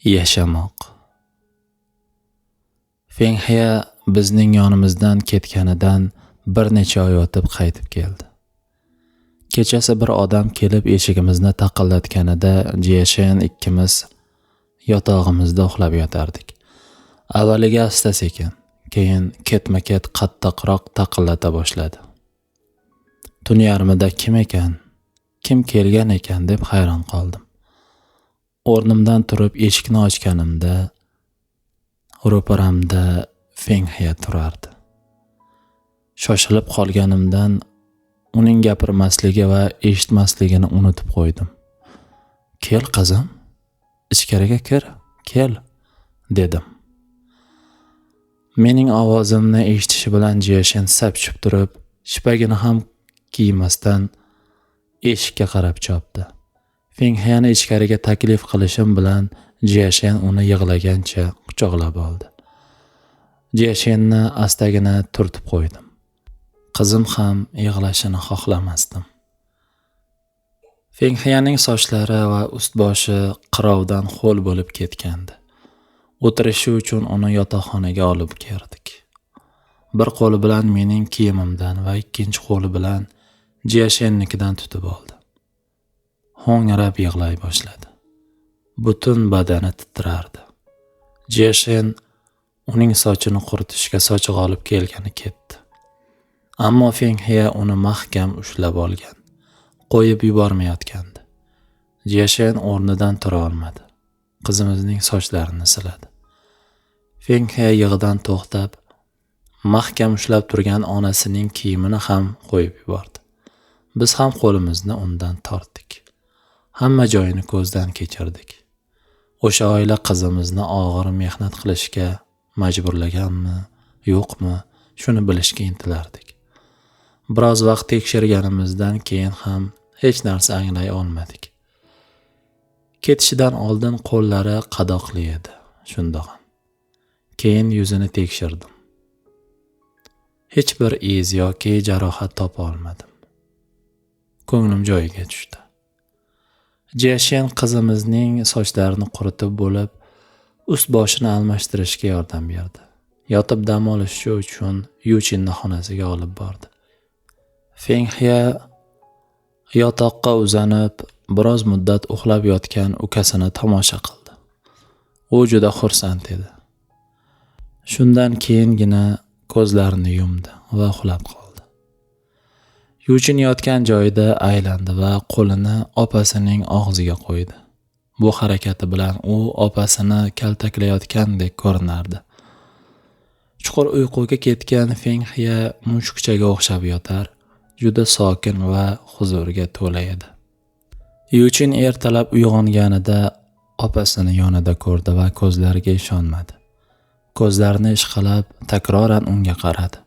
Yashamoq. Fengxia bizning yonimizdan ketganidan bir necha oy o'tib qaytib keldi. Kechasi bir odam kelib eshigimizni taqillatganida Jiyashen ikkimiz yotog'imizda uxlab yotardik. Avvaliga asta-sekin, keyin ketma-ket qattiqroq taqillata boshladi. Tun yarmida kim ekan, kim kelgan ekan deb hayron qoldim. O'rnimdan turib eshikni ochganimda ro'paramda Fengxia turardi. Shoshilib qolganimdan uning gapirmasligi va eshitmasligini unutib qo'ydim. "Kel qizim, ichkariga kir, kel", dedim. Mening ovozimni eshitishi bilan Jiyashen sapchib turib, shipagini ham kiymasdan eshikka qarab chopdi. Fengxiani ichkariga taklif qilishim bilan Jiyashen uni yig'lagancha quchoqlab oldi. Jiyashenni astagina turtib qo'ydim. Qizim ham yig'lashini xohlamasdim. Fengxianing sochlari va ust-boshi qirovdan ho'l bo'lib ketgandi. O'tirishi uchun uni yotoqxonaga olib kirdik. Bir qo'li bilan mening kiyimimdan va ikkinchi qo'li bilan Jiyashennikidan tutib oldi. Ho'ngrab yig'lay boshladi. Butun badani titrardi. Jiyashen uning sochini quritishga sochiq olib kelgani ketdi. Ammo Fengxia uni mahkam ushlab olgan, qo'yib yubormayotgandi. Jiyashen o'rnidan tura olmadi. Qizimizning sochlarini siladi. Fengxia yig'idan to'xtab, mahkam ushlab turgan onasining kiyimini ham qo'yib yubordi. Biz ham qo'limizni undan tortdik. Hamma joyini ko'zdan kechirdik. O'sha oila qizimizni og'ir mehnat qilishga majburlaganmi, yo'qmi, shuni bilishga intilardik. Biroz vaqt tekshirganimizdan keyin ham hech narsa anglay olmadik. Ketishidan oldin qo'llari qadoqli edi, shundoq. Keyin yuzini tekshirdim. Hech bir iz yoki jarohat topa olmadim. Ko'nglim joyiga tushdi. Jiyashen qizimizning sochlarini quritib bo'lib, ust-boshini almashtirishga yordam berdi. Yotib dam olishi uchun Yuchinni xonasiga olib bordi. Fengxia yotoqqa uzanib, biroz muddat uxlab yotgan ukasini tomosha qildi. U juda xursand edi. Shundan keyingina ko'zlarini yumdi va uxlab qoldi. Yuchin yotgan joyida aylandi va qo'lini opasining og'ziga qo'ydi. Bu harakati bilan u opasini kaltaklayotgandek ko'rinardi. Chuqur uyquga ketgan Fengxia mushukchaga o'xshab yotar, juda sokin va huzurga to'la edi. Yuchin ertalab uyg'onganida opasini yonida ko'rdi va ko'zlariga ishonmadi. Ko'zlarini ishqalab takroran unga qaradi.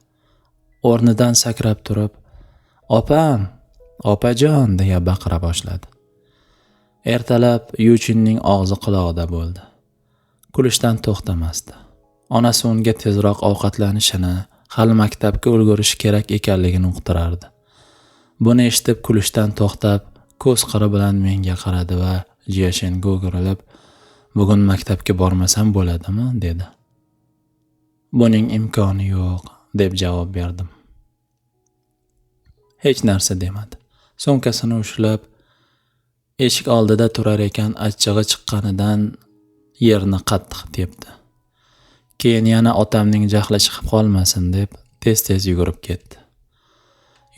O'rnidan sakrab turib, "Opam, opajon", deya baqira boshladi. Ertalab Yuchinning og'zi quloqda bo'ldi. Kulishdan to'xtamasdi. Onasi unga tezroq ovqatlanishini, hali maktabga ulgurishi kerak ekanligini uqtirardi. Buni eshitib kulishdan to'xtab, ko'z qiri bilan menga qaradi va Jiyashenga o'girilib, "Bugun maktabga bormasam bo'ladimi?" dedi. "Buning imkoni yo'q", deb javob berdim. Hech narsa demadi. Sumkasini ushlab, eshik oldida turar ekan achchig'i chiqqanidan yerni qattiq tepdi. Keyin yana otamning jahli chiqib qolmasin deb tez-tez yugurib ketdi.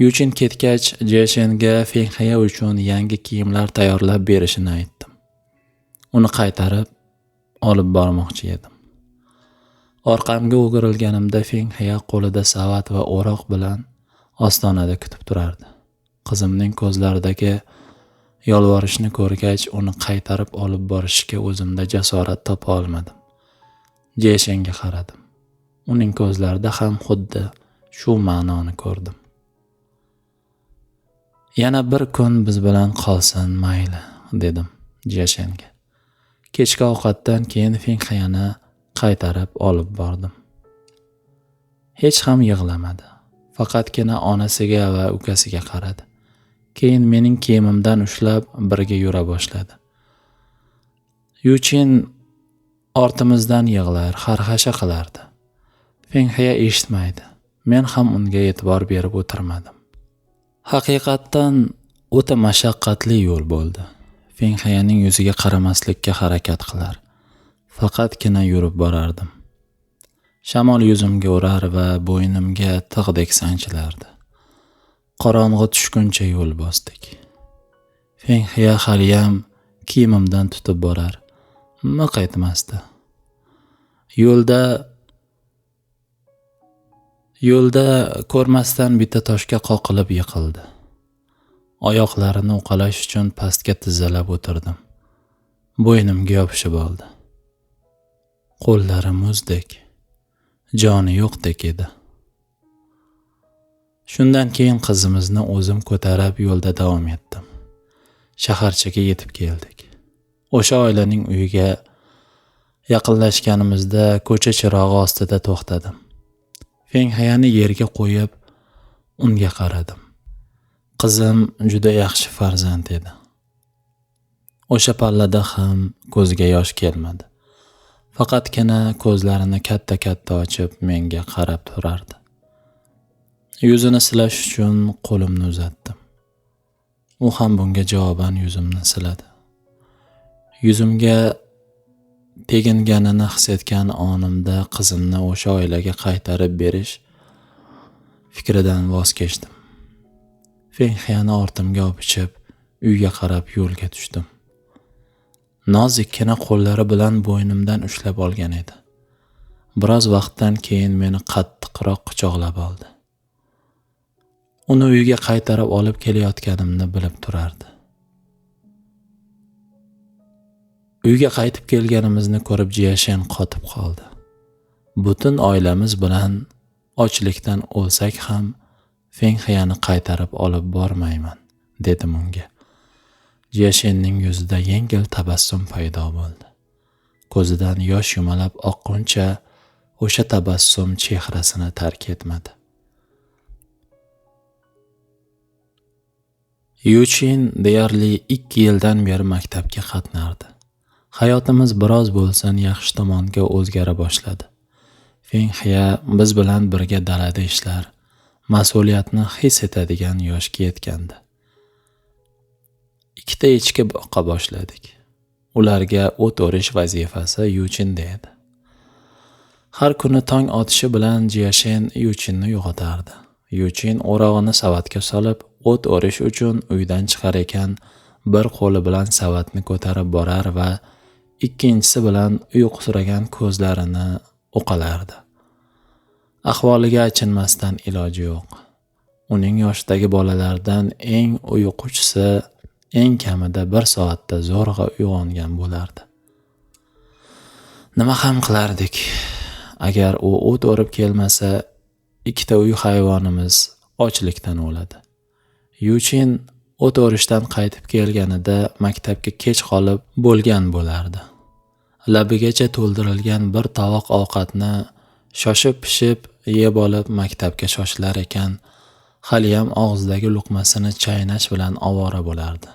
Yuchin ketgach, Jiyashenga Fengxia uchun yangi kiyimlar tayyorlab berishini aytdim. Uni qaytarib olib bormoqchi edim. Orqamga o'girilganimda Fengxia qo'lida savat va o'roq bilan ostonada kutib turardi. Qizimning ko'zlaridagi yolvorishni ko'rgach, uni qaytarib olib borishga o'zimda jasorat topa olmadim. Jiyashenga qaradim. Uning ko'zlarida ham xuddi shu ma'noni ko'rdim. "Yana bir kun biz bilan qolsin, mayli", dedim Jiyashenga. Kechki ovqatdan keyin Fengxiani qaytarib olib bordim. Hech ham yig'lamadi. Faqatgina onasiga va ukasiga qaradi. Keyin mening kiyimimdan ushlab birga yura boshladi. Yuchin Ortimizdan yig'lar, xarxasha qilardi. Fengxiya eshitmaydi. Men ham unga e'tibor berib o'tirmadim. Haqiqatdan o'ta mashaqqatli yo'l bo'ldi. Fengxiyaning yuziga qaramaslikka harakat qilar. Faqatgina yurib borardim. Shamol yuzimga urar va bo'ynimga tig'dek sanchilardi. Qorong'i tushguncha yo'l bosdik. Fengxiya haliyam kiyimimdan tutib borar, miq etmasdi. Yo'lda ko'rmasdan bitta toshga qoqilib yiqildi. Oyoqlarini uqalash uchun pastga tizzalab o'tirdim. Bo'ynimga yopishib oldi. Qo'llari muzdek, joni yo'qdek edi. Shundan keyin qizimizni o'zim ko'tarib yo'lda davom etdim. Shaharchaga yetib keldik. O'sha oilaning uyiga yaqinlashganimizda ko'cha chirog'i ostida to'xtadim. Fenghayani yerga qo'yib, unga qaradim. Qizim juda yaxshi farzand edi. O'sha pallada ham ko'zga yosh kelmadi. Faqatgina ko'zlarini katta-katta ochib menga qarab turardi. Yuzini silash uchun qo'limni uzatdim. U ham bunga javoban yuzimni siladi. Yuzimga teginganini his etgan onimda qizimni o'sha oilaga qaytarib berish fikridan voz kechdim. Fenghayani ortimga opichib, uyga qarab yo'lga tushdim. Nozikkina qo'llari bilan bo'ynimdan ushlab olgan edi. Biroz vaqtdan keyin meni qattiqroq quchoqlab oldi. Uni uyga qaytarib olib kelayotganimni bilib turardi. Uyga qaytib kelganimizni ko'rib Jiyashen qotib qoldi. Butun oilamiz bilan ochlikdan o'lsak ham Fenghayani qaytarib olib bormayman, dedim unga. Jiyashenning yuzida yengil tabassum paydo bo'ldi. Ko'zidan yosh yumalab oqquncha o'sha tabassum chehrasini tark etmadi. Yuchin deyarli 2 yildan beri maktabga qatnardi. Hayotimiz biroz bo'lsin yaxshi tomonga o'zgara boshladi. Fenghaya biz bilan birga dalada ishlar, mas'uliyatni his etadigan yoshga yetgandi. 2 echki boqa boshladik. Ularga o't o'rish vazifasi Yuchinda edi. Har kuni tong otishi bilan Jiyashen Yuchinni uyg'otardi. Yuchin o'rog'ini savatga solib, o't o'rish uchun uydan chiqar ekan, bir qo'li bilan savatni ko'tarib borar va ikkinchisi bilan uyqusiragan ko'zlarini uqalardi. Ahvoliga achinmasdan iloji yo'q. Uning yoshdagi bolalardan eng uyquchisi eng kamida 1 soatda zo'rg'a uyg'ongan bo'lardi. Nima ham qilardik? Agar u o't o'rib kelmasa, 2 uy hayvonimiz ochlikdan o'ladi. Yuchin o't o'rishdan qaytib kelganida maktabga kech qolib bo'lgan bo'lardi. Labigacha to'ldirilgan bir tovoq ovqatni shoshib-pishib yeb olib maktabga shoshilar ekan, haliyam og'zidagi luqmasini chaynash bilan ovora bo'lardi.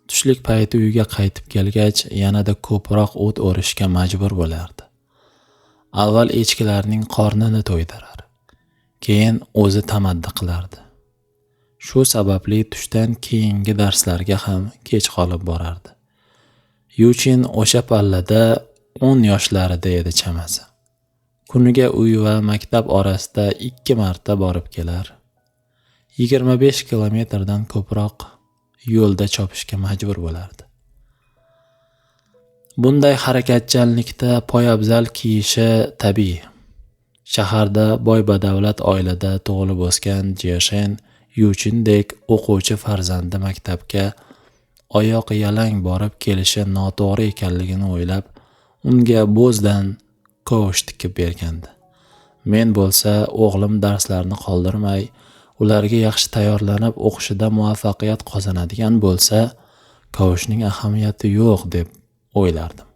Tushlik payti uyga qaytib kelgach, yanada ko'proq o't o'rishga majbur bo'lardi. Avval echkilarning qornini to'ydirar, keyin o'zi tamaddi qilardi. Shu sababli tushdan keyingi darslarga ham kech qolib borardi. Yuchin o'sha pallada 10 yoshlarida edi chamasi. Kuniga uy va maktab orasida 2 marta borib kelar. 25 kilometrdan ko'proq yo'lda chopishga majbur bo'lardi. Bunday harakatchanlikda poyabzal kiyishi tabiiy. Shaharda boy badavlat oilada tug'ilib o'sgan Jiyashen Yuchindek o'quvchi farzandi maktabga oyoq yalang borib kelishi noto'g'ri ekanligini o'ylab, unga bo'zdan kovush tikib bergandi. Men bo'lsa, o'g'lim darslarni qoldirmay, ularga yaxshi tayyorlanib o'qishida muvaffaqiyat qozonadigan bo'lsa, kovushning ahamiyati yo'q deb o'ylardim.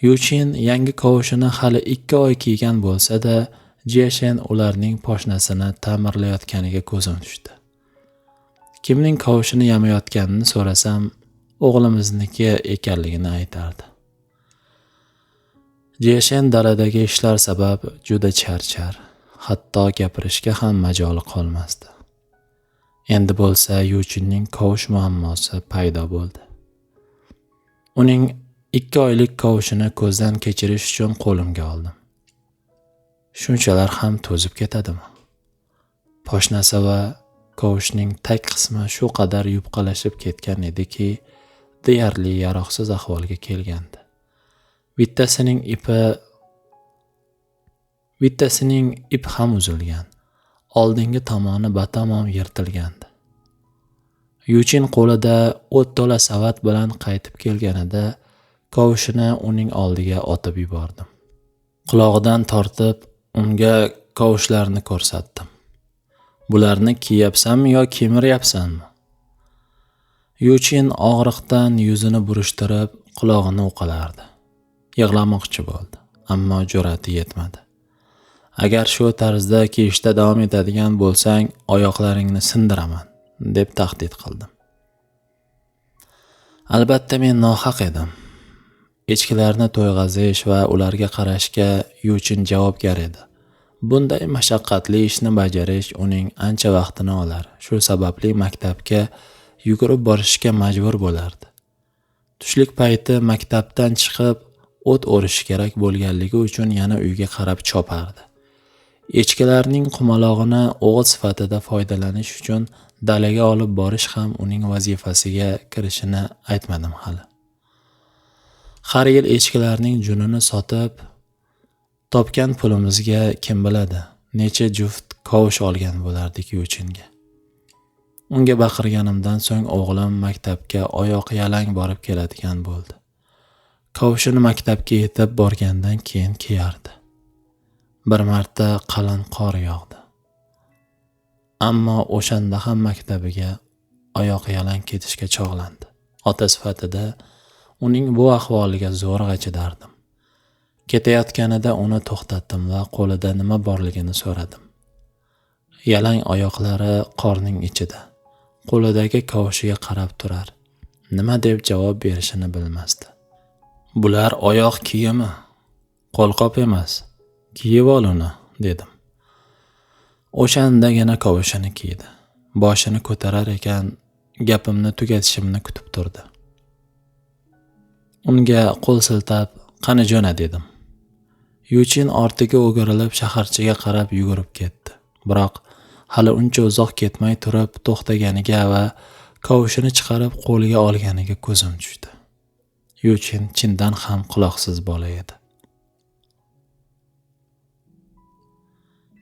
Yuchin yangi kovushini hali 2 oy kiygan bo'lsa-da, Jiyashen ularning poshnasini ta'mirlayotganiga ko'zim tushdi. Kimning kovushini yamayotganini so'rasam, o'g'limizniki ekanligini aytardi. Jeshen daladagi ishlar sabab juda charchar, hatto gapirishga ham majoli qolmasdi. Endi bo'lsa Yuchinning kovush muammosi paydo bo'ldi. Uning 2 oylik kovushini ko'zdan kechirish uchun qo'limga oldim. Shunchalar ham to'zib ketadimi? Poshnasi va kovushning tag qismi shu qadar yupqalashib ketgan ediki, deyarli yaroqsiz ahvolga kelgandi. Bittasining ip ham uzilgan. Oldingi tomoni batamom yirtilgandi. Yuchin qo'lida o't to'la savat bilan qaytib kelganida kovushini uning oldiga otib yubordim. Qulog'idan tortib unga kovushlarni ko'rsatdim. Bularni kiyapsanmi yo kemiryapsanmi? Yuchin og'riqdan yuzini burishtirib qulog'ini uqalardi. Yig'lamoqchi bo'ldi, ammo jur'ati yetmadi. Agar shu tarzda kiyishda davom etadigan bo'lsang, oyoqlaringni sindiraman, deb tahdid qildim. Albatta men nohaq edim. Echkilarni to'yg'azish va ularga qarashga Yuchin javobgar edi. Bunday mashaqqatli ishni bajarish uning ancha vaqtini olar. Shu sababli maktabga yugurib borishga majbur bo'lardi. Tushlik payti maktabdan chiqib o't o'rishi kerak bo'lganligi uchun yana uyga qarab chopardi. Echkilarning qumalog'ini o'g'it sifatida foydalanish uchun dalaga olib borish ham uning vazifasiga kirishini aytmadim hali. Har yil echkilarning junini sotib, topgan pulimizga kim biladi, necha juft kovush olgan bo'lardik Yuchinga. Unga baqirganimdan so'ng o'g'lim maktabga oyoq yalang borib keladigan bo'ldi. Kovushini maktabga yetib borgandan keyin kiyardi. Bir marta qalin qor yog'di. Ammo o'shanda ham maktabiga oyoq yalang ketishga chog'landi. Ota sifatida uning bu ahvoliga zo'rg'a chidardim. Ketayotganida uni to'xtatdim va qo'lida nima borligini so'radim. Yalang oyoqlari qorning ichida. Qo'lidagi kovushiga qarab turar. Nima deb javob berishini bilmasdi. Bular oyoq kiyimi, qo'lqop emas. Kiyib ol uni, dedim. O'shandagina kovushini kiydi. Boshini ko'tarar ekan, gapimni tugatishimni kutib turdi. Unga qo'l siltab, qani jo'na dedim. Yuchin ortiga o'girilib shaharchaga qarab yugurib ketdi. Biroq hali uncha uzoq ketmay turib to'xtaganiga va kovushini chiqarib qo'liga olganiga ko'zim tushdi. Yuchin chindan ham quloqsiz bola edi.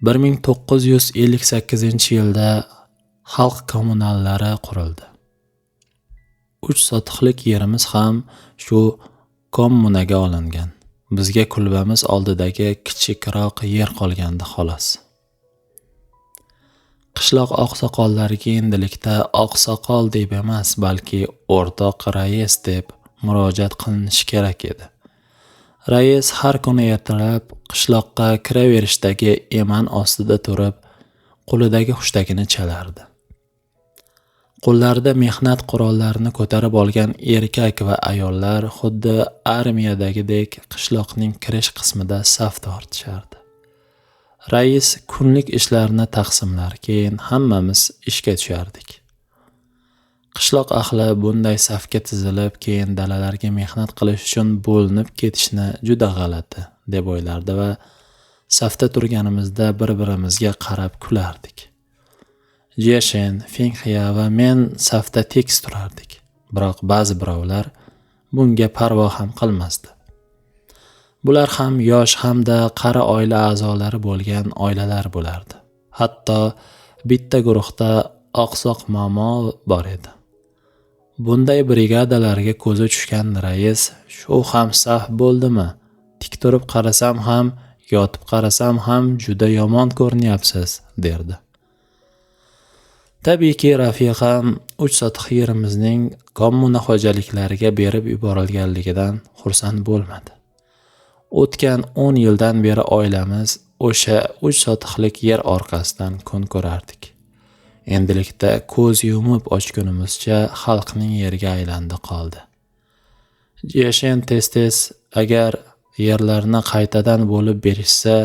1958-yilda xalq kommunallari qurildi. 3 sotixlik yerimiz ham shu kommunaga olingan. Bizga kulbamiz oldidagi kichikroq yer qolgandi xolos. Qishloq oqsoqollariga endilikda oqsoqol deb emas, balki o'rtoq rais deb murojaat qilinishi kerak edi. Rais har kuni ertalab qishloqqa kiraverishdagi eman ostida turib, qo'lidagi hushtakini chalardi. Qo'llarida mehnat qurollarini ko'tarib olgan erkak va ayollar xuddi armiyadagidek qishloqning kirish qismida saf tortishardi. Rais kunlik ishlarni taqsimlar, keyin hammamiz ishga tushardik. Qishloq ahli bunday safga tizilib, keyin dalalarga mehnat qilish uchun bo'linib ketishni juda g'alati deb o'ylardi va safda turganimizda bir-birimizga qarab kulardik. Jeshen, Fengxiya va men safda tekis turardik. Biroq ba'zi birovlar bunga parvo ham qilmasdi. Bular ham yosh hamda qari oila a'zolari bo'lgan oilalar bo'lardi. Hatto bitta guruhda oqsoq momo bor edi. Bunday brigadalarga ko'zi tushgan rais, shu ham saf bo'ldimi? Tik turib qarasam ham, yotib qarasam ham juda yomon ko'rinyapsiz, derdi. Tabiiyki, rafiqam 3 sotix yerimizning kommuna xo'jaliklariga berib yuborilganligidan xursand bo'lmadi. O'tgan 10 yildan beri oilamiz o'sha 3 sotixlik yer orqasidan kun ko'rardik. Endilikda ko'z yumib ochgunimizcha xalqning yeriga aylandi qoldi. Jeshen tez-tez agar yerlarni qaytadan bo'lib berishsa,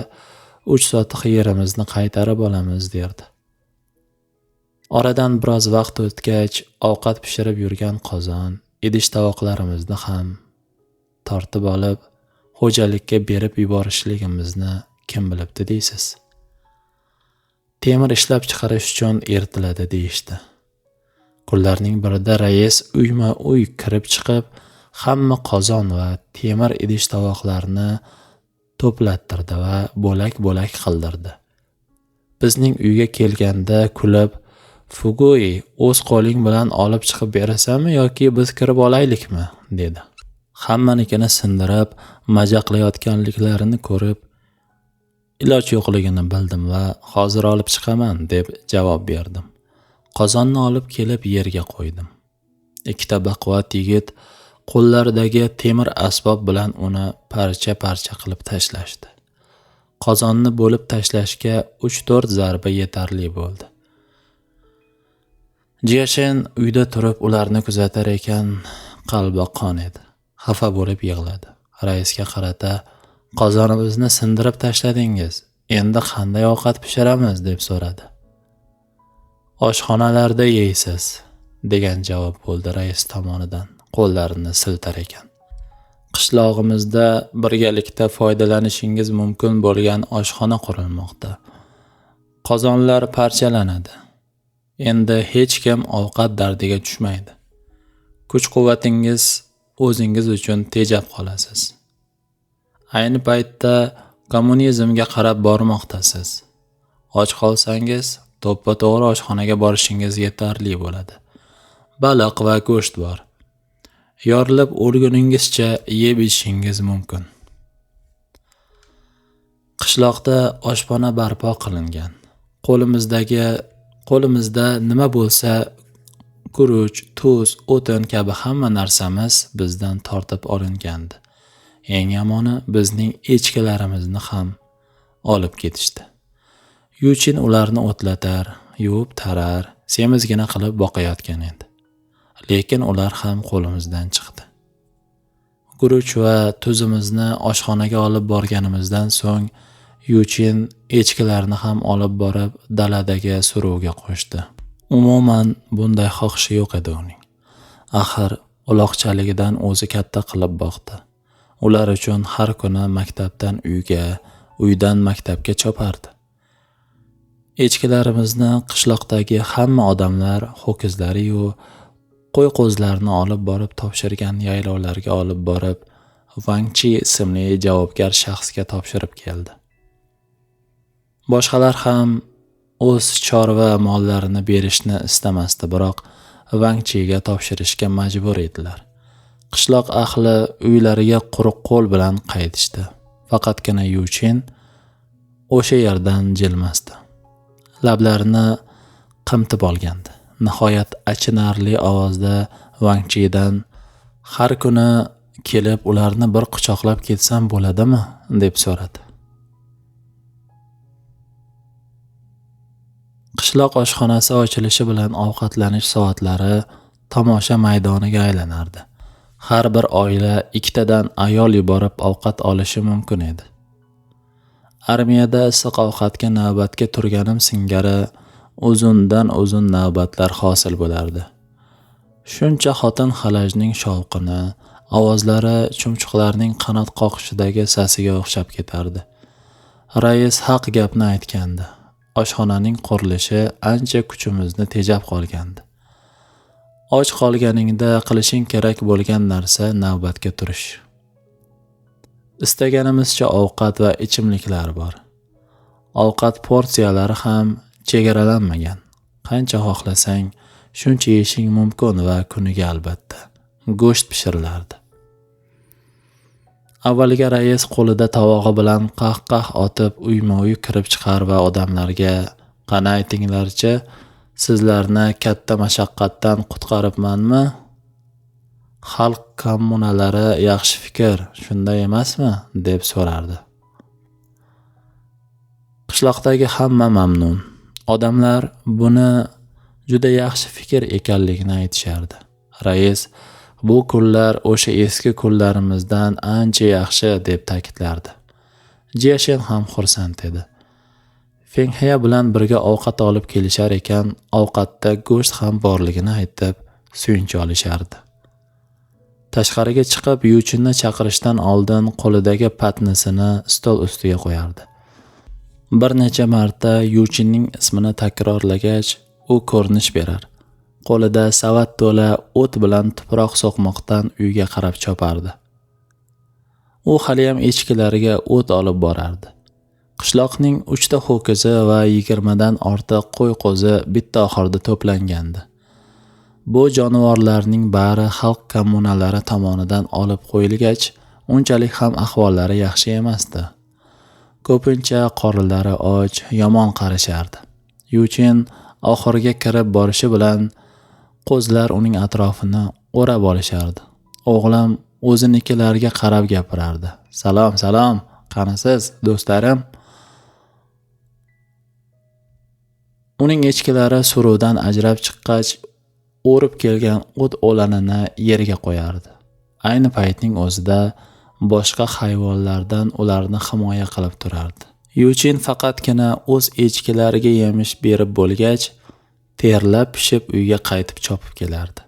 3 sotix yerimizni qaytarib olamiz derdi. Oradan biroz vaqt o'tgach, ovqat pishirib yurgan qozon, idish-tovoqlarimizni ham tortib olib, xo'jalikka berib yuborishligimizni kim bilibdi deysiz. Temir ishlab chiqarish uchun eritiladi deyishdi. Kunlarning birida rais uyma-uy kirib chiqib, hamma qozon va temir idish-tovoqlarni to'plattirdi va bo'lak-bo'lak qildirdi. Bizning uyga kelganda kulib, "Fugoy, o'z qo'ling bilan olib chiqib berasanmi yoki biz kirib olaylikmi?" dedi. Hammanikini sindirib, majaqlayotganliklarini ko'rib, iloj yo'qligini bildim va hozir olib chiqaman deb javob berdim. Qozonni olib kelib yerga qo'ydim. Ikkita baquvvat yigit qo'llaridagi temir asbob bilan uni parcha-parcha qilib tashlashdi. Qozonni bo'lib tashlashga 3-4 zarba yetarli bo'ldi. Jiyashin uyda turib ularni kuzatar ekan, qalbi qon edi. Xafa bo'lib yig'ladi. Raisga qarata, "Qozonimizni sindirib tashladingiz. Endi qanday ovqat pishiramiz?" deb so'radi. "Oshxonalarda yeysiz", degan javob bo'ldi rais tomonidan, qo'llarini siltar ekan. "Qishlog'imizda birgalikda foydalanishingiz mumkin bo'lgan oshxona qurilmoqda. Qozonlar parchalanadi. Endi hech kim ovqat dardiga tushmaydi. Kuch-quvvatingiz o'zingiz uchun tejab qolasiz. Ayni paytda kommunizmga qarab bormoqdasiz. Och qolsangiz, to'ppa-to'g'ri oshxonaga borishingiz yetarli bo'ladi. Baliq va go'sht bor. Yorilib o'lguningizcha yeb ichishingiz mumkin." Qishloqda oshxona barpo qilingan. Qo'limizda nima bo'lsa, guruch, tuz, o'tin kabi hamma narsamiz bizdan tortib olingandi. Eng yomoni bizning echkilarimizni ham olib ketishdi. Yuchin ularni o'tlatar, yuvib tarar, semizgina qilib boqayotgan edi. Lekin ular ham qo'limizdan chiqdi. Guruch va tuzimizni oshxonaga olib borganimizdan so'ng Yuchin echkilarni ham olib borib daladagi suruvga qo'shdi. Umuman bunday xohishi yo'q edi uning. Axir uloqchaligidan o'zi katta qilib boqdi. Ular uchun har kuni maktabdan uyga, uydan maktabga chopardi. Echkilarimizni qishloqdagi hamma odamlar ho'kizlari-yu qo'y-qo'zlarni olib borib topshirgan yaylovlarga olib borib, Wang Chi ismli javobgar shaxsga topshirib keldi. Boshqalar ham o'z chorva mollarini berishni istamasdi, biroq Wang Chiga topshirishga majbur edilar. Qishloq ahli uylariga quruq qo'l bilan qaytishdi. Faqatgina Yuchin o'sha yerdan jilmasdi. Lablarini qimtib olgandi. Nihoyat achinarli ovozda Wang Chidan "Har kuni kelib ularni bir quchoqlab ketsam bo'ladimi?" deb so'radi. Qishloq oshxonasi ochilishi bilan ovqatlanish soatlari tomosha maydoniga aylanardi. Har bir oila 2 tadan ayol yuborib ovqat olishi mumkin edi. Armiyada issiq ovqatga navbatga turganim singari uzundan uzun navbatlar hosil bo'lardi. Shuncha xotin xalajning shovqini, ovozlari chumchuqlarning qanot qoqishidagi sasiga o'xshab ketardi. Rais haq gapni aytgandi. Oshxonaning qurilishi ancha kuchimizni tejab qolgandi. Och qolganingda qilishing kerak bo'lgan narsa navbatga turish. Istaganimizcha ovqat va ichimliklar bor. Ovqat porsiyalari ham chegaralanmagan. Qancha xohlasang, shuncha yeyishing mumkin va kuniga albatta go'sht pishirilardi. Avvaliga rais qo'lida tovog'i bilan qah-qah otib uyma-uy kirib chiqar va odamlarga "Qani aytinglarchi, sizlarni katta mashaqqatdan qutqaribmanmi? Xalq kommunalari yaxshi fikr, shunday emasmi?" deb so'rardi. Qishloqdagi hamma mamnun. Odamlar buni juda yaxshi fikr ekanligini aytishardi. Rais Bu kunlar o'sha eski kunlarimizdan ancha yaxshi deb ta'kidlardi. Jiashen ham xursand edi. Fenghe bilan birga ovqat olib kelishar ekan, ovqatda go'sht ham borligini aytib, suyunchi olishardi. Tashqariga chiqib Yuchinni chaqirishdan oldin qo'lidagi patnisini stol ustiga qo'yardi. Bir necha marta Yuchinning ismini takrorlagach, u ko'rinish berar. Qo'lida savat to'la o't bilan tuproq so'qmoqdan uyga qarab chopardi. U haliyam echkilariga o't olib borardi. Qishloqning 3 ta ho'kizi va 20 dan ortiq qo'y-qo'zi bitta oxirda to'plangandi. Bu jonivorlarning bari xalq kommunalari tomonidan olib qo'yilgach, unchalik ham ahvollari yaxshi emasdi. Ko'pincha qorinlari och, yomon qarishardi. Yuchin oxirga kirib borishi bilan qo'zlar uning atrofini o'rab olishardi. O'g'lim o'zinikilarga qarab gapirardi. "Salom, salom, qanisiz, do'stlarim?" Uning echkilari suruvdan ajrab chiqqach, o'rib kelgan o't o'lanini yerga qo'yardi. Ayni paytning o'zida boshqa hayvonlardan ularni himoya qilib turardi. Yuchin faqatgina o'z echkilariga yemish berib bo'lgach, terlab pishib uyga qaytib chopib kelardi.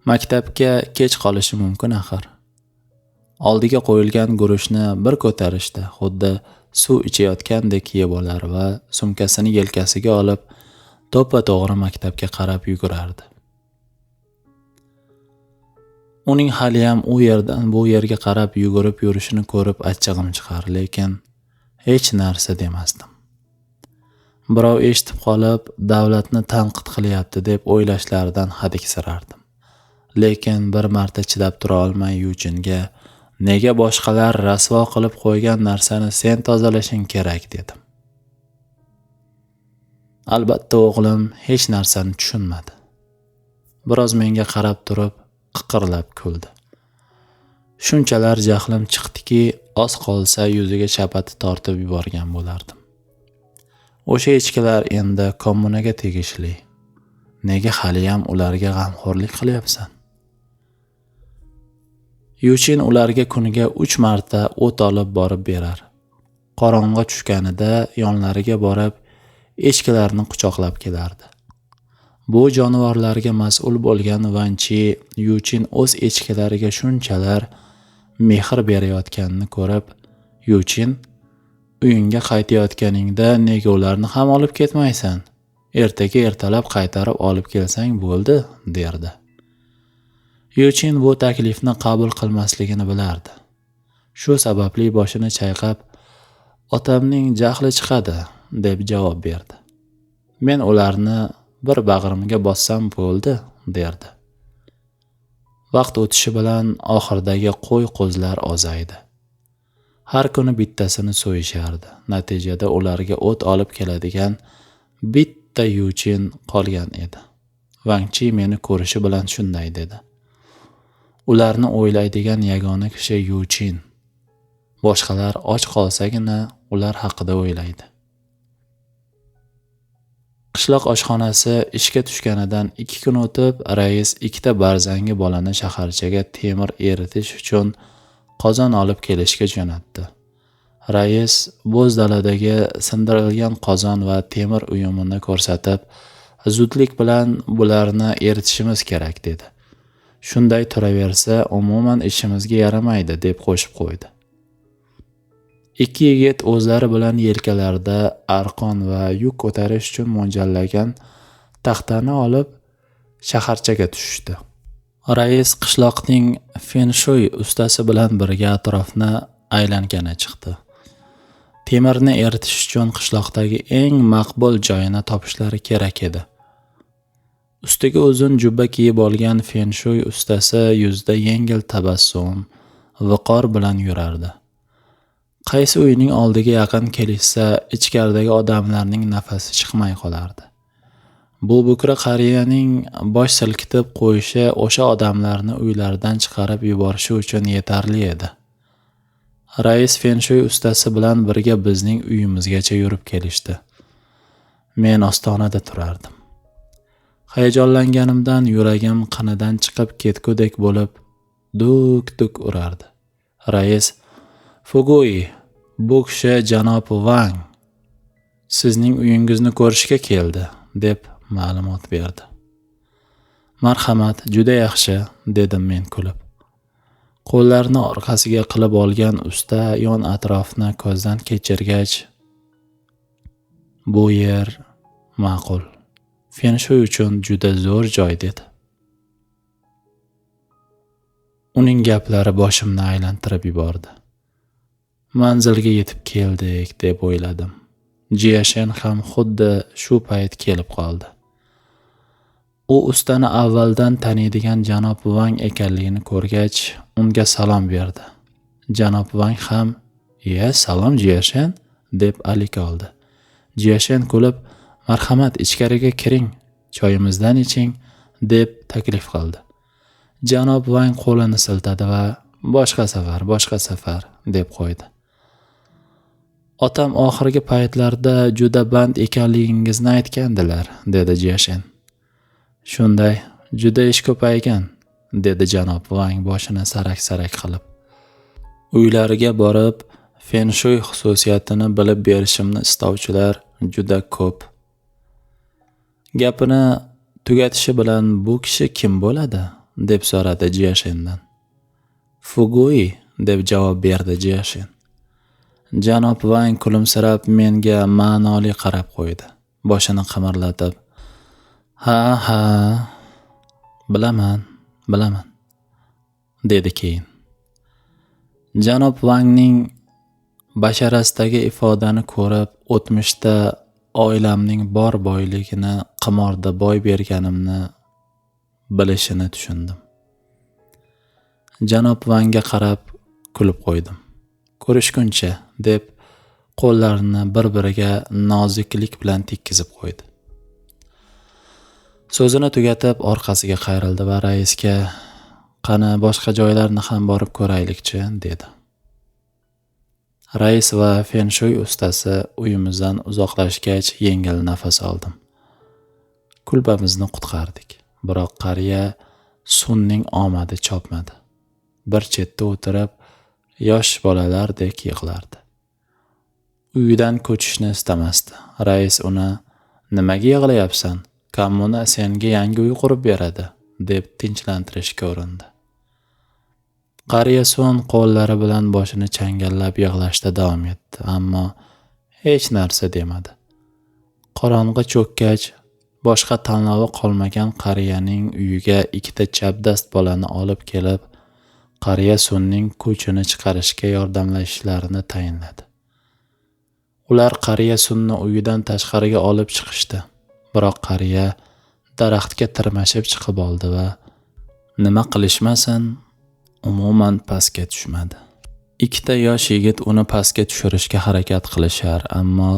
Maktabga kech qolishi mumkin axir. Oldiga qo'yilgan guruchni bir ko'tarishda xuddi suv ichayotgandek yeb olar va sumkasini yelkasiga olib, to'ppa-to'g'ri maktabga qarab yugurardi. Uning haliyam u yerdan bu yerga qarab yugurib yurishini ko'rib achchig'im chiqar, lekin hech narsa demasdim. Birov eshitib qolib, davlatni tanqid qilyapti deb o'ylashlaridan hadiksirardim. Lekin bir marta chidab tura olmay Yuchinga, "Nega boshqalar rasvo qilib qo'ygan narsani sen tozalashing kerak?" dedim. Albatta o'g'lim hech narsani tushunmadi. Biroz menga qarab turib, qiqirlab kuldi. Shunchalar jahlim chiqdiki, oz qolsa yuziga chapati tortib yuborgan bo'lardim. O'sha echkilar endi kommunaga tegishli. Nega haliyam ularga g'amxo'rlik qilyapsan? Yuchin ularga kuniga 3 marta o't olib borib berar. Qorong'i tushganida yonlariga borib, echkilarni quchoqlab kelardi. Bu jonivorlarga mas'ul bo'lgan Vanchi Yuchin o'z echkilariga shunchalar mehr berayotganini ko'rib, "Yuchin, uyingga qaytayotganingda nega ularni ham olib ketmaysan? Ertaga ertalab qaytarib olib kelsang bo'ldi", derdi. Yuchin bu taklifni qabul qilmasligini bilardi. Shu sababli boshini chayqab, "Otamning jahli chiqadi", deb javob berdi. "Men ularni bir bag'rimga bossam bo'ldi", derdi. Vaqt o'tishi bilan oxirdagi qo'y-qo'zlar ozaydi. Har kuni bittasini so'yishardi. Natijada ularga o't olib keladigan bitta Yuchin qolgan edi. Vanchi meni ko'rishi bilan shunday dedi. Ularni o'ylaydigan yagona kishi Yuchin. Boshqalar och qolsagina ular haqida o'ylaydi. Qishloq oshxonasi ishga tushganidan 2 kun o'tib, rais 2 ta barzangi bolani shaharchaga temir eritish uchun qozon olib kelishga jo'natdi. Rais bo'z daladagi sindirilgan qozon va temir uyumini ko'rsatib, "Zudlik bilan bularni eritishimiz kerak", dedi. "Shunday turaversa, umuman ishimizga yaramaydi", deb qo'shib qo'ydi. 2 yigit o'zlari bilan yelkalarida arqon va yuk ko'tarish uchun mo'ljallangan taxtani olib shaharchaga tushdi. Rais qishloqning fenshuy ustasi bilan birga atrofni aylangani chiqdi. Temirni eritish uchun qishloqdagi eng maqbul joyini topishlari kerak edi. Ustiga uzun jubba kiyib olgan fenshuy ustasi yuzda yengil tabassum, viqor bilan yurardi. Qaysi uyning oldiga yaqin kelishsa, ichkaridagi odamlarning nafasi chiqmay qolardi. Bu bukra qariyaning bosh silkitib qo'yishi o'sha odamlarni uylaridan chiqarib yuborishi uchun yetarli edi. Rais fenshuy ustasi bilan birga bizning uyimizgacha yurib kelishdi. Men ostonada turardim. Hayajonlanganimdan yuragim qinidan chiqib ketgudek bo'lib, duk-duk urardi. Rais, Fugui, bu kishi janob Vang sizning uyingizni ko'rishga keldi, deb ma'lumot berdi. Marhamat, juda yaxshi, dedim men kulib. Qo'llarini orqasiga qilib olgan usta yon atrofni ko'zdan kechirgach, bu yer ma'qul. Fenshuy uchun juda zo'r joy dedi. Uning gaplari boshimni aylantirib yubordi. Manzilga yetib keldik deb o'yladim. Jiyashen ham xuddi shu payt kelib qoldi. U ustani avvaldan taniydigan janob Vang ekanligini ko'rgach, unga salom berdi. Janob Vang ham, salom Jiyashen, deb alik oldi. Jiyashen kulib, marhamat, ichkariga kiring, choyimizdan iching, deb taklif qildi. Janob Vang qo'lini siltadi va boshqa safar, deb qo'ydi. Otam oxirgi paytlarda juda band ekanligingizni aytgandilar, dedi Jiyashen. Shunday, juda ish ko'paygan, dedi janob Vang boshini sarak-sarak qilib. Uylariga borib, fenshuy xususiyatini bilib berishimni istovchilar juda ko'p. Gapini tugatishi bilan bu kishi kim bo'ladi, deb so'radi Jiyashendan. Fugui, deb javob berdi Jiyashen. Janob Vang kulimsirab menga ma'noli qarab qo'ydi. Boshini qimirlatib, Ha, bilaman, dedi keyin. Janob Vangning basharasidagi ifodani ko'rib, o'tmishda oilamning bor boyligini qimorda boy berganimni bilishini tushundim. Janob Vangga qarab kulib qo'ydim. Ko'rishguncha, deb qo'llarini bir-biriga noziklik bilan tekkizib qo'ydi. So'zini tugatib orqasiga qayrildi va raisga, qani boshqa joylarni ham borib ko'raylikchi, dedi. Rais va fenshuy ustasi uyimizdan uzoqlashgach yengil nafas oldim. Kulbamizni qutqardik. Biroq qariya sunning omadi chopmadi. Bir chetda o'tirib, yosh bolalardek yig'lardi. Uyidan ko'chishni istamasdi. Rais uni, nimaga yig'layapsan? Kommuna senga yangi uy qurib beradi, deb tinchlantirishga urindi. Qariya so'ng qo'llari bilan boshini changallab yig'lashda davom etdi, ammo hech narsa demadi. Qorong'i cho'kkach, boshqa tanlovi qolmagan qariyaning uyiga ikkita chapdast bolani olib kelib, qariya sunning ko'chini chiqarishga yordamlashishlarini tayinladi. Ular qariya sunni uyidan tashqariga olib chiqishdi. Biroq qariya daraxtga tirmashib chiqib oldi va nima qilishmasin, umuman pastga tushmadi. Ikkita yosh yigit uni pastga tushirishga harakat qilishar, ammo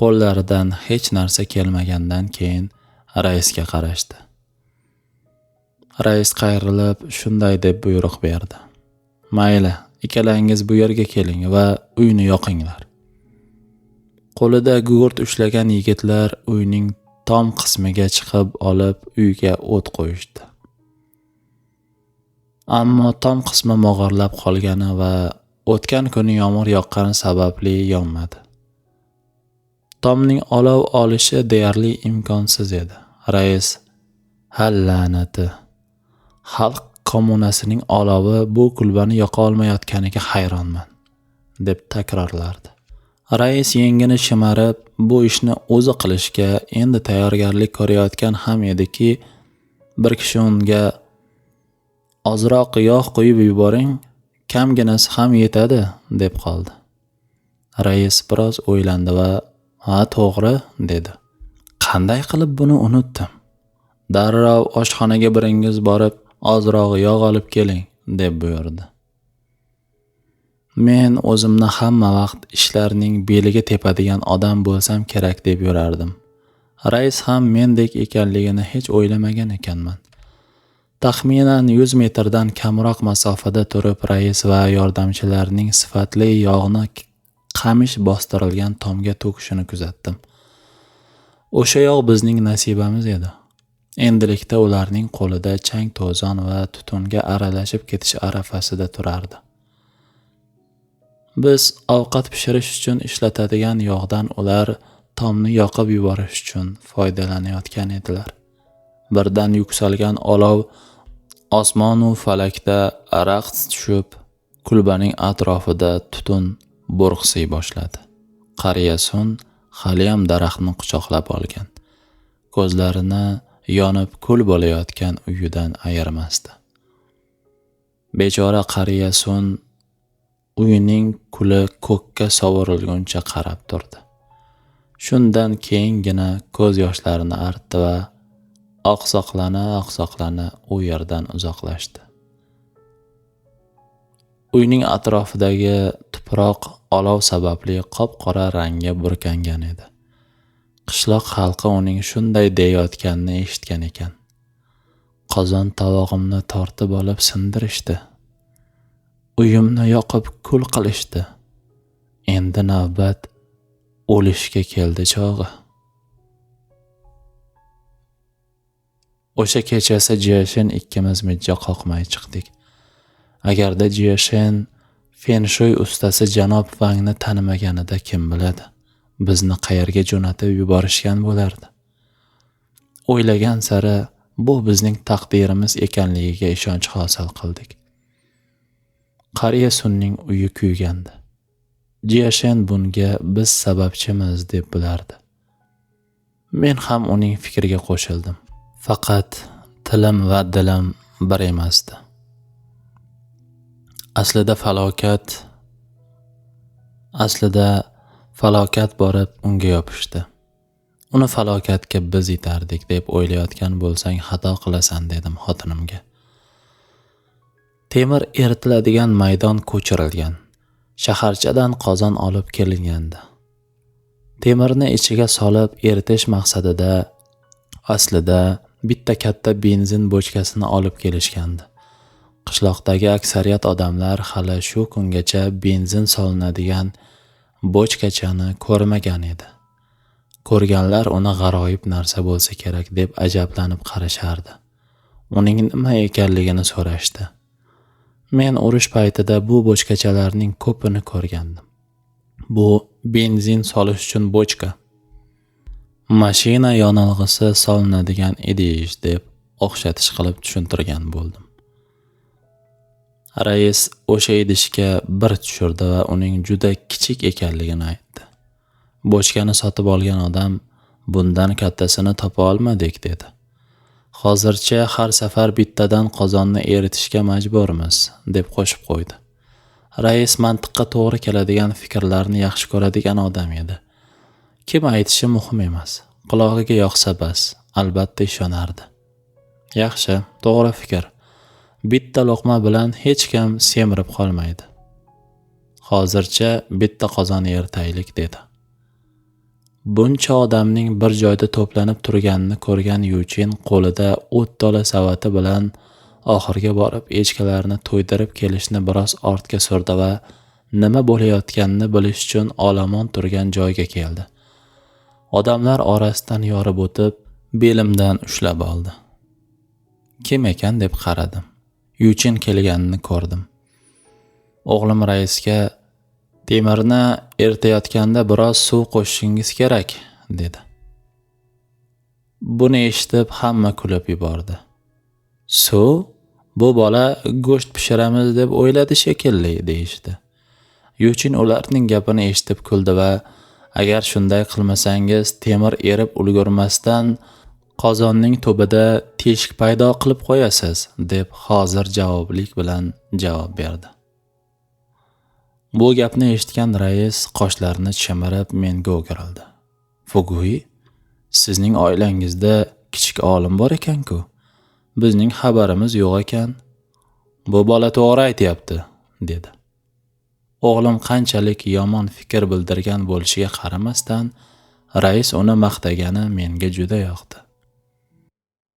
qo'llaridan hech narsa kelmagandan keyin raisga qarashdi. Rais qayrilib shunday deb buyruq berdi. Mayli, ikkalangiz bu yerga keling va uyni yoqinglar. Qo'lida gugurt ushlagan yigitlar uyning tom qismiga chiqib olib uyga o't qo'yishdi. Ammo tom qismi mog'orlab qolgani va o'tgan kuni yomg'ir yoqqani sababli yonmadi. Tomning olov olishi deyarli imkonsiz edi. Rais, la'nati. Xalq kommunasining olovi bu kulbani yoqa olmayotganiga hayronman, deb takrorlardi. Rais yengini shimarib, bu ishni o'zi qilishga endi tayyorgarlik ko'rayotgan ham ediki, bir kishi unga ozroq yog' qo'yib yuboring, kamginasi ham yetadi, deb qoldi. Rais biroz o'ylandi va to'g'ri, dedi. Qanday qilib buni unutdim? Darrov oshxonaga biringiz borib, ozroq yog' olib keling, deb buyurdi. Men o'zimni hamma vaqt ishlarning beliga tepadigan odam bo'lsam kerak deb yurardim. Rais ham mendek ekanligini hech o'ylamagan ekanman. Taxminan 100 metrdan kamroq masofada turib rais va yordamchilarining sifatli yog'ni qamish bostirilgan tomga to'kishini kuzatdim. O'sha yog' bizning nasibamiz edi. Endilikda ularning qo'lida chang to'zon va tutunga aralashib ketish arafasida turardi. Biz ovqat pishirish uchun ishlatadigan yog'dan ular tomni yoqib yuborish uchun foydalanayotgan edilar. Birdan yuksalgan olov osmonu falakda raqs tushib, kulbaning atrofida tutun bo'rqsiy boshladi. Qariya Sun haliyam daraxtni quchoqlab olgan. Ko'zlarini yonib kul bo'layotgan uyidan ayirmasdi. Bechora qariya Sun uyining kuli ko'kka sovurilguncha qarab turdi. Shundan keyingina ko'z yoshlarini artdi va oqsoqlana u yerdan uzoqlashdi. Uyning atrofidagi tuproq olov sababli qop-qora rangga burkangan edi. Qishloq xalqi uning shunday deyotganini eshitgan ekan. Qozon tovog'imni tortib olib sindirishdi. Uyimni yoqib kul qilishdi. Endi navbat o'lishga keldi chog'i. O'sha kechasi Jiyashen ikkimiz mijja qoqmay chiqdik. Agarda Jiyashen fenshuy ustasi janob Vangni tanimaganida kim biladi, bizni qayerga jo'natib yuborishgan bo'lardi. O'ylagan sari bu bizning taqdirimiz ekanligiga ishonch hosil qildik. Qariya Sunning uyi kuygandi. Jiyashen bunga biz sababchimiz deb bilardi. Men ham uning fikriga qo'shildim. Faqat tilim va dilim bir emasdi. Aslida falokat borib unga yopishdi. Uni falokatga biz yetardik deb o'ylayotgan bo'lsang xato qilasan, dedim xotinimga. Temir eritiladigan maydon ko'chirilgan. Shaharchadan qozon olib kelingandi. Temirni ichiga solib eritish maqsadida aslida bitta katta benzin bochkasini olib kelishgandi. Qishloqdagi aksariyat odamlar hali shu kungacha benzin solinadigan bochkachani ko'rmagan edi. Ko'rganlar uni g'aroyib narsa bo'lsa kerak deb ajablanib qarashardi. Uning nima ekanligini so'rashdi. Men urush paytida bu bochkachalarning ko'pini ko'rgandim. Bu benzin solish uchun bochka. Mashina yonilg'isi solinadigan idish deb o'xshatish qilib tushuntirgan bo'ldim. Rais o'sha idishga bir tushirdi va uning juda kichik ekanligini aytdi. Bochkani sotib olgan odam bundan kattasini topa olmadik dedi. Hozircha har safar bittadan qozonni eritishga majburmiz deb qo'shib qo'ydi. Rais mantiqqa to'g'ri keladigan fikrlarni yaxshi ko'radigan odam edi. Kim aytishi muhim emas. Qulog'iga yoqsa bas, albatta ishonardi. Yaxshi, to'g'ri fikr. Bitta loqma bilan hech kim semirib qolmaydi. Hozircha bitta qozon eritaylik dedi. Buncha odamning bir joyda to'planib turganini ko'rgan Yuchin qo'lida o't tola savati bilan oxirga borib echkilarni to'ydirib kelishni biroz ortga surdi va nima bo'layotganini bilish uchun olomon turgan joyga keldi. Odamlar orasidan yorib o'tib, belimdan ushlab oldi. Kim ekan deb qaradim. Yuchin kelganini ko'rdim. O'g'lim raisga temirni eritayotganda biroz suv qo'shishingiz kerak dedi. Buni eshitib hamma kulib yubordi. Suv? Bu bola go'sht pishiramiz deb o'yladi shekilli deyishdi. Yuchin ularning gapini eshitib kuldi va agar shunday qilmasangiz temir erib ulgurmasdan qozonning tubida teshik paydo qilib qo'yasiz deb hozir javoblik bilan javob berdi. Bu gapni eshitgan rais qoshlarini chimirib menga o'girildi. Fugui, sizning oilangizda kichik olim bor ekan-ku. Bizning xabarimiz yo'q ekan. Bu bola to'g'ri aytayapti, dedi. O'g'lim qanchalik yomon fikr bildirgan bo'lishiga qaramasdan, rais uni maqtagani menga juda yoqdi.